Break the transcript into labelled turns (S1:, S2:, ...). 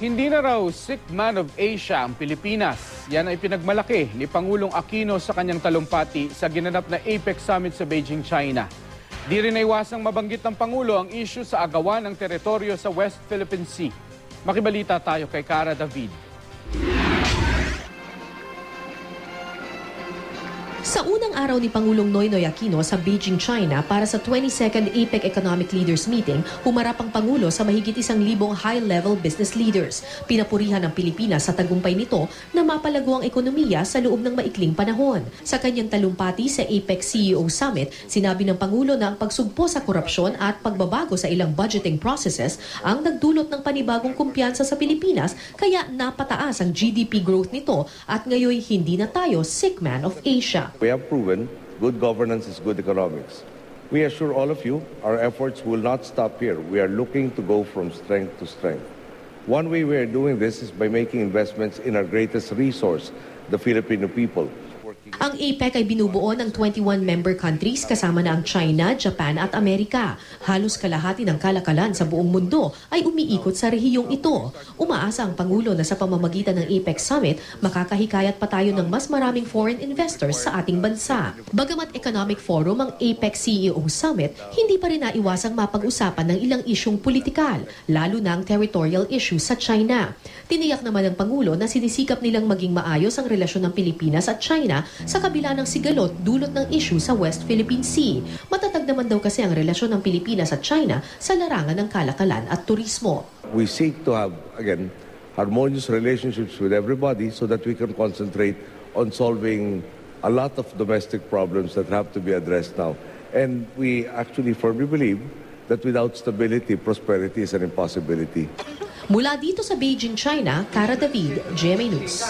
S1: Hindi na raw sick man of Asia ang Pilipinas. Yan ay pinagmalaki ni Pangulong Aquino sa kanyang talumpati sa ginanap na APEC Summit sa Beijing, China. Di rin naiwasang mabanggit ng Pangulo ang issue sa agawan ng teritoryo sa West Philippine Sea. Makibalita tayo kay Cara David.
S2: Sa unang araw ni Pangulong Noynoy Aquino sa Beijing, China para sa 22nd APEC Economic Leaders Meeting, humarap ang Pangulo sa mahigit 1,000 high-level business leaders. Pinapurihan ng Pilipinas sa tagumpay nito na mapalago ang ekonomiya sa loob ng maikling panahon. Sa kanyang talumpati sa APEC CEO Summit, sinabi ng Pangulo na ang pagsugpo sa korupsyon at pagbabago sa ilang budgeting processes ang nagdulot ng panibagong kumpiyansa sa Pilipinas, kaya napataas ang GDP growth nito at ngayon hindi na tayo sick man of Asia.
S3: We have proven good governance is good economics. We assure all of you our efforts will not stop here. We are looking to go from strength to strength. One way we are doing this is by making investments in our greatest resource, the Filipino people.
S2: Ang APEC ay binubuo ng 21 member countries kasama na ang China, Japan at Amerika. Halos kalahati ng kalakalan sa buong mundo ay umiikot sa rehiyong ito. Umaasa ang Pangulo na sa pamamagitan ng APEC Summit, makakahikayat pa tayo ng mas maraming foreign investors sa ating bansa. Bagamat Economic Forum ang APEC CEO Summit, hindi pa rin naiwasang mapag-usapan ng ilang isyong politikal, lalo na ang territorial issue sa China. Tiniyak naman ng Pangulo na sinisikap nilang maging maayos ang relasyon ng Pilipinas at China sa kabila ng sigalot dulot ng issue sa West Philippine Sea. Matatag naman daw kasi ang relasyon ng Pilipinas at China sa larangan ng kalakalan at turismo.
S3: We seek to have, again, harmonious relationships with everybody so that we can concentrate on solving a lot of domestic problems that have to be addressed now. And we actually firmly believe that without stability, prosperity is an impossibility.
S2: Mula dito sa Beijing, China, Cara David, GMA News.